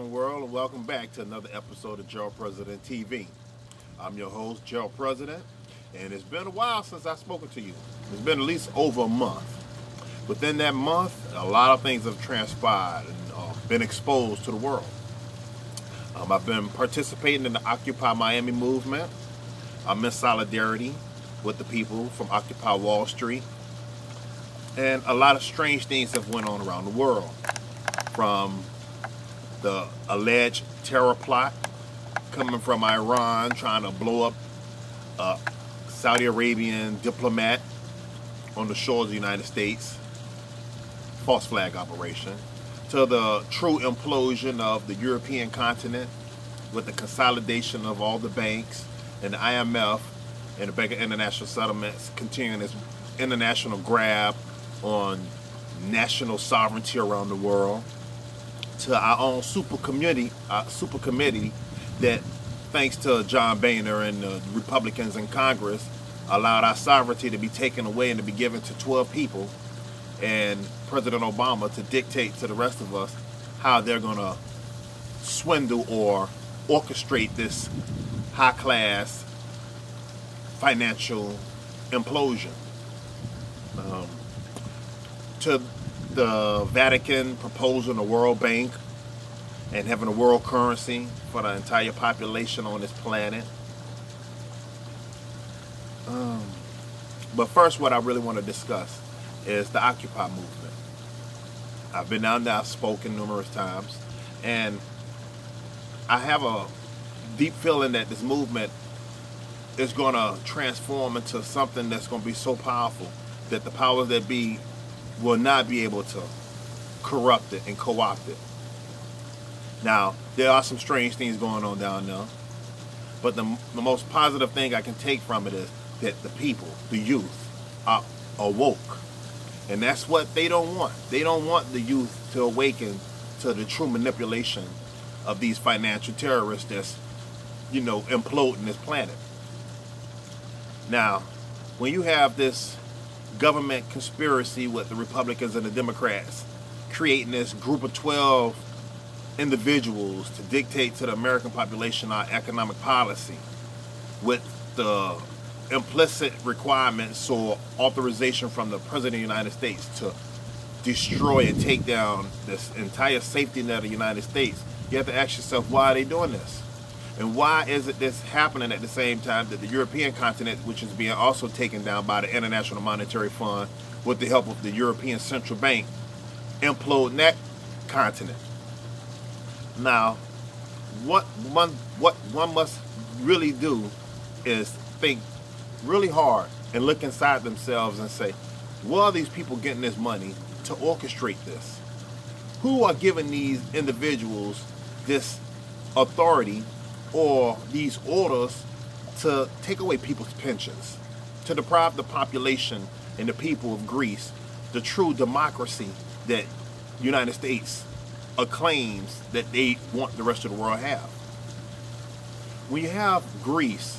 doing, world, and welcome back to another episode of Jail President TV. I'm your host, Jail President, and it's been a while since I've spoken to you. It's been at least over a month. Within that month, a lot of things have transpired and been exposed to the world. I've been participating in the Occupy Miami movement. I'm in solidarity with the people from Occupy Wall Street. And a lot of strange things have went on around the world. From the alleged terror plot coming from Iran trying to blow up a Saudi Arabian diplomat on the shores of the United States, false flag operation, to the true implosion of the European continent with the consolidation of all the banks and the IMF and the Bank of International Settlements continuing this international grab on national sovereignty around the world, to our own super committee that, thanks to John Boehner and the Republicans in Congress, allowed our sovereignty to be taken away and to be given to 12 people, and President Obama to dictate to the rest of us how they're going to swindle or orchestrate this high-class financial implosion. To the Vatican proposing a World Bank and having a world currency for the entire population on this planet. But first, what I really want to discuss is the Occupy movement. I've been down there, I've spoken numerous times, and I have a deep feeling that this movement is going to transform into something that's going to be so powerful that the powers that be will not be able to corrupt it and co-opt it. Now, there are some strange things going on down there, but the most positive thing I can take from it is that the people, the youth, are awoke. And that's what they don't want. They don't want the youth to awaken to the true manipulation of these financial terrorists that's, imploding this planet. Now, when you have this government conspiracy with the Republicans and the Democrats creating this group of 12 individuals to dictate to the American population our economic policy with the implicit requirements or authorization from the President of the United States to destroy and take down this entire safety net of the United States, you have to ask yourself, why are they doing this? And why is it this happening at the same time that the European continent, which is being also taken down by the International Monetary Fund with the help of the European Central Bank, imploding that continent? Now, what one must really do is think really hard and look inside themselves and say, where are these people getting this money to orchestrate this? Who are giving these individuals this authority or these orders to take away people's pensions, to deprive the population and the people of Greece the true democracy that the United States acclaims that they want the rest of the world to have? When you have Greece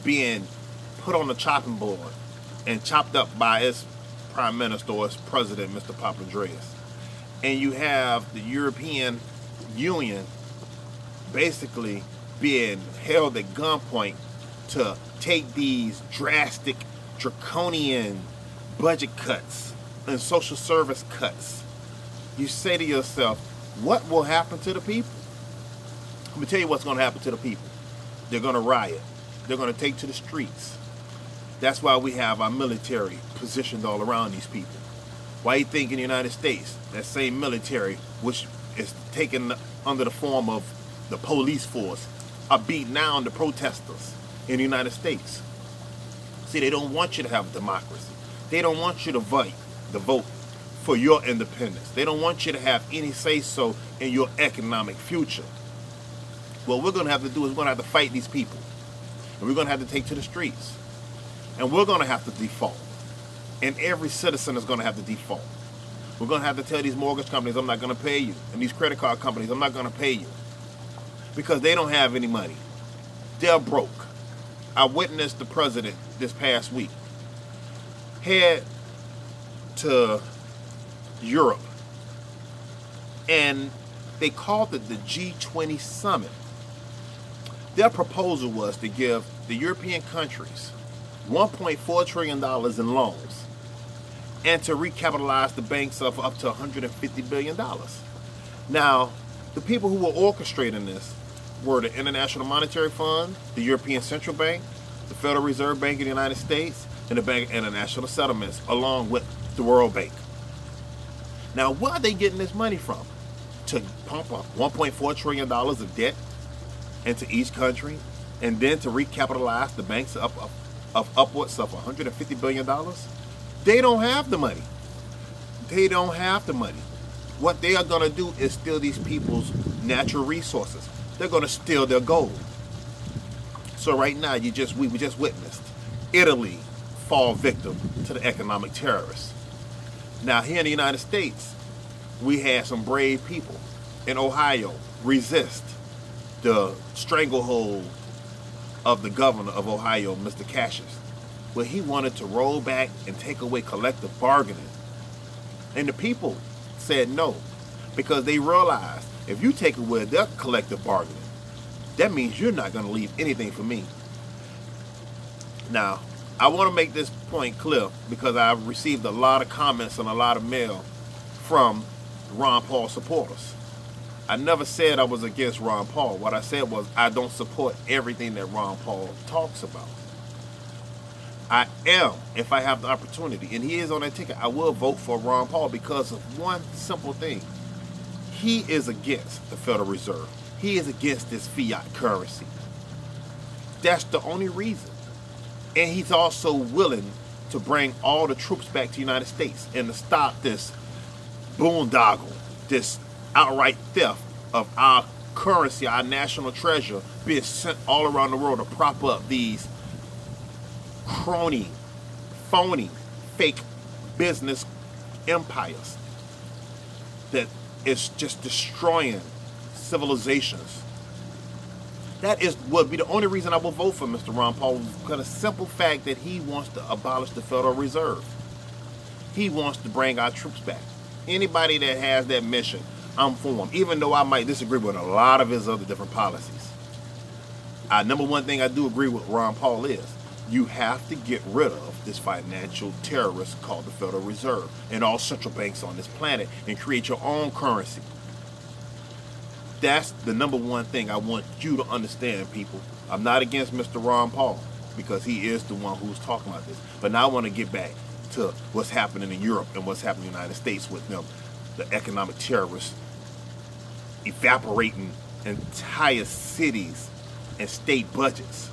being put on the chopping board and chopped up by its prime minister or its president, Mr. Papandreou, and you have the European Union basically being held at gunpoint to take these drastic, draconian budget cuts and social service cuts, you say to yourself, what will happen to the people? Let me tell you what's going to happen to the people. They're going to riot. They're going to take to the streets. That's why we have our military positioned all around these people. Why you think in the United States, that same military, which is taken under the form of the police force, are beating down the protesters in the United States? See, they don't want you to have a democracy. They don't want you to vote for your independence. They don't want you to have any say-so in your economic future. What we're going to have to do is we're going to have to fight these people. And we're going to have to take to the streets. And we're going to have to default. And every citizen is going to have to default. We're going to have to tell these mortgage companies, I'm not going to pay you. And these credit card companies, I'm not going to pay you. Because they don't have any money. They're broke. I witnessed the president this past week head to Europe and They called it the G20 Summit. Their proposal was to give the European countries $1.4 trillion in loans and to recapitalize the banks of up to $150 billion. Now, the people who were orchestrating this were the International Monetary Fund, the European Central Bank, the Federal Reserve Bank of the United States, and the Bank of International Settlements, along with the World Bank. Now, where are they getting this money from? To pump up $1.4 trillion of debt into each country, and then to recapitalize the banks of upwards of $150 billion? They don't have the money. They don't have the money. What they are going to do is steal these people's natural resources. They're going to steal their gold. So right now, we just witnessed Italy fall victim to the economic terrorists. Now here in the United States, we had some brave people in Ohio resist the stranglehold of the governor of Ohio, Mr. Cassius, where he wanted to roll back and take away collective bargaining. And the people said no, because they realized if you take away their collective bargaining, that means you're not going to leave anything for me. Now, I want to make this point clear because I've received a lot of comments and a lot of mail from Ron Paul supporters. I never said I was against Ron Paul. What I said was I don't support everything that Ron Paul talks about. I am, if I have the opportunity, and he is on that ticket, I will vote for Ron Paul because of one simple thing. He is against the Federal Reserve. He is against this fiat currency. That's the only reason. And he's also willing to bring all the troops back to the United States and to stop this boondoggle, this outright theft of our currency, our national treasure, being sent all around the world to prop up these crony, phony, fake business empires that is just destroying civilizations. That would be the only reason I will vote for Mr. Ron Paul, because of the simple fact that he wants to abolish the Federal Reserve. He wants to bring our troops back. Anybody that has that mission, I'm for him, even though I might disagree with a lot of his other different policies. Number one thing I do agree with Ron Paul is you have to get rid of this financial terrorist called the Federal Reserve and all central banks on this planet and create your own currency. That's the number one thing I want you to understand, people. I'm not against Mr. Ron Paul because he is the one who's talking about this. But now I want to get back to what's happening in Europe and what's happening in the United States with them, the economic terrorists evaporating entire cities and state budgets.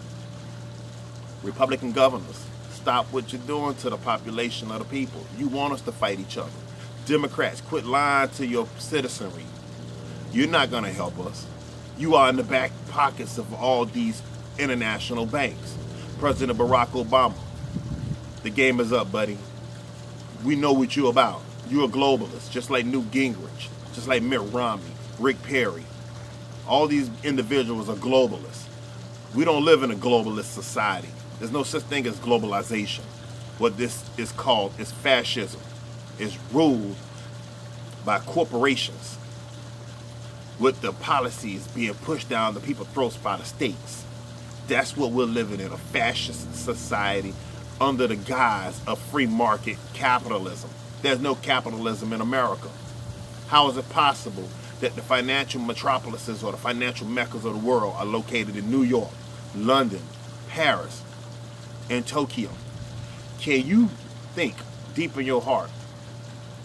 Republican governors, stop what you're doing to the population of the people. You want us to fight each other. Democrats, quit lying to your citizenry. You're not going to help us. You are in the back pockets of all these international banks. President Barack Obama, the game is up, buddy. We know what you're about. You're a globalist, just like Newt Gingrich, just like Mitt Romney, Rick Perry. All these individuals are globalists. We don't live in a globalist society. There's no such thing as globalization. What this is called is fascism. It's ruled by corporations, with the policies being pushed down the people's throats by the states. That's what we're living in, a fascist society under the guise of free market capitalism. There's no capitalism in America. How is it possible that the financial metropolises or the financial meccas of the world are located in New York, London, Paris, and Tokyo? Can you think deep in your heart,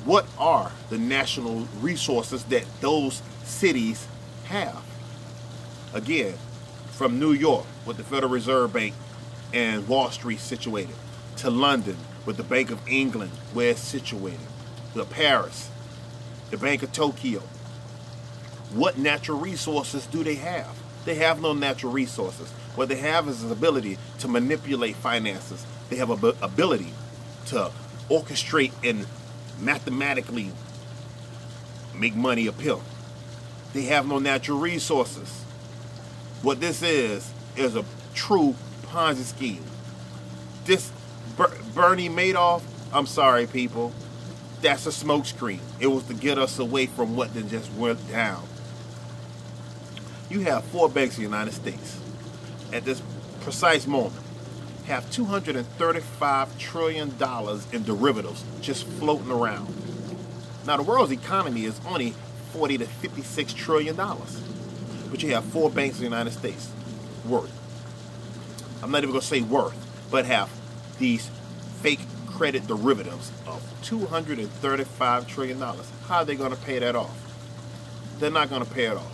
what are the national resources that those cities have? Again, from New York with the Federal Reserve Bank and Wall Street situated, to London with the Bank of England where it's situated, to Paris, the Bank of Tokyo. What natural resources do they have? They have no natural resources. What they have is an ability to manipulate finances. They have an ability to orchestrate and mathematically make money appear. They have no natural resources. What this is a true Ponzi scheme. This Bernie Madoff, I'm sorry people, that's a smokescreen. It was to get us away from what then just went down. You have 4 banks in the United States at this precise moment have $235 trillion in derivatives just floating around. Now the world's economy is only $40 to $56 trillion, but you have 4 banks in the United States worth. I'm not even going to say worth, but have these fake credit derivatives of $235 trillion. How are they going to pay that off? They're not going to pay it off.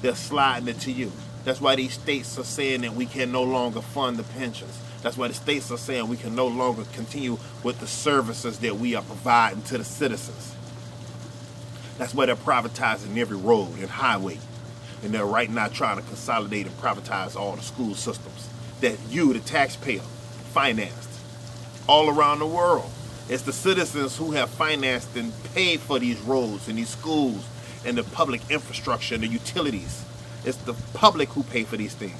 They're sliding it to you. That's why these states are saying that we can no longer fund the pensions. That's why the states are saying we can no longer continue with the services that we are providing to the citizens. That's why they're privatizing every road and highway. And they're right now trying to consolidate and privatize all the school systems that you, the taxpayer, financed all around the world. It's the citizens who have financed and paid for these roads and these schools and the public infrastructure and the utilities. It's the public who pay for these things.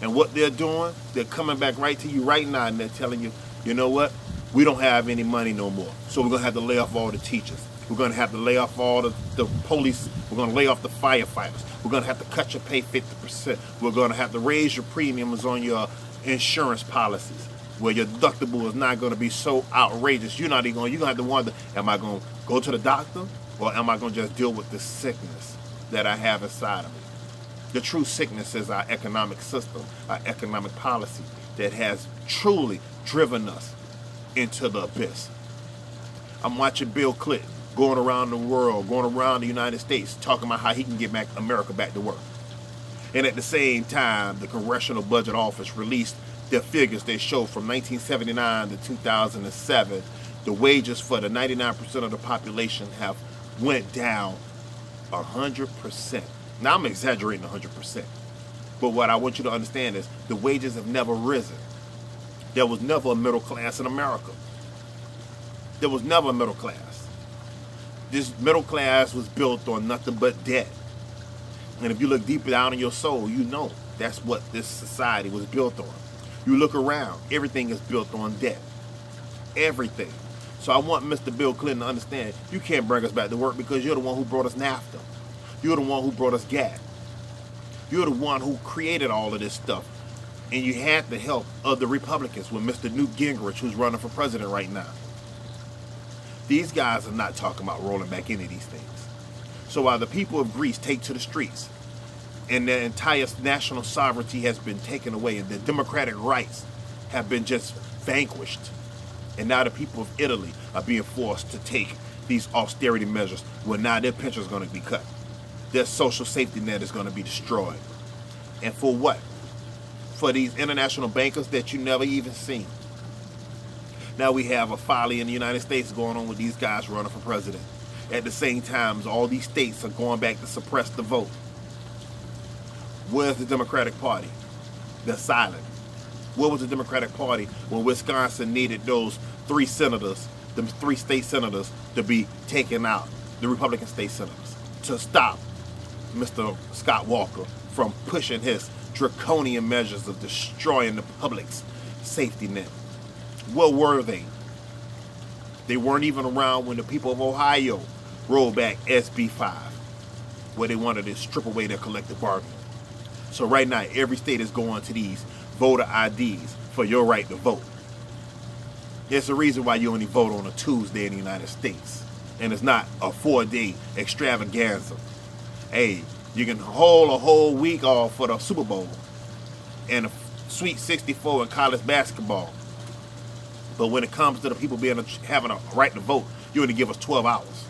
And what they're doing, they're coming back right to you right now and they're telling you, you know what? We don't have any money no more. So we're going to have to lay off all the teachers. We're going to have to lay off all the police. We're going to lay off the firefighters. We're going to have to cut your pay 50%. We're going to have to raise your premiums on your insurance policies, where your deductible is not going to be so outrageous. You're not even going to have to wonder, am I going to go to the doctor or am I going to just deal with the sickness that I have inside of me? The true sickness is our economic system, our economic policy that has truly driven us into the abyss. I'm watching Bill Clinton going around the world, going around the United States, talking about how he can get America back to work. And at the same time, the Congressional Budget Office released their figures. They show from 1979 to 2007, the wages for the 99% of the population have went down 100%. Now I'm exaggerating 100%. But what I want you to understand is the wages have never risen. There was never a middle class in America. There was never a middle class. This middle class was built on nothing but debt. And if you look deeper down in your soul, you know that's what this society was built on. You look around, everything is built on debt. Everything. So I want Mr. Bill Clinton to understand, you can't bring us back to work because you're the one who brought us NAFTA. You're the one who brought us gas. You're the one who created all of this stuff. And you had the help of the Republicans with Mr. Newt Gingrich, who's running for president right now. These guys are not talking about rolling back any of these things. So while the people of Greece take to the streets and their entire national sovereignty has been taken away and their democratic rights have been just vanquished, and now the people of Italy are being forced to take these austerity measures where now their pension is going to be cut. Their social safety net is going to be destroyed. And for what? For these international bankers that you never even seen. Now we have a folly in the United States going on with these guys running for president. At the same time, all these states are going back to suppress the vote. Where's the Democratic Party? They're silent. Where was the Democratic Party when Wisconsin needed those 3 senators, the 3 state senators, to be taken out, the Republican state senators, to stop Mr. Scott Walker from pushing his draconian measures of destroying the public's safety net? Where were they? They weren't even around when the people of Ohio rolled back SB 5, where they wanted to strip away their collective bargaining. So right now, every state is going to these voter IDs for your right to vote. There's a reason why you only vote on a Tuesday in the United States, and it's not a 4-day extravaganza. Hey, you can hold a whole week off for the Super Bowl and a Sweet 64 in college basketball. But when it comes to the people having a right to vote, you only give us 12 hours.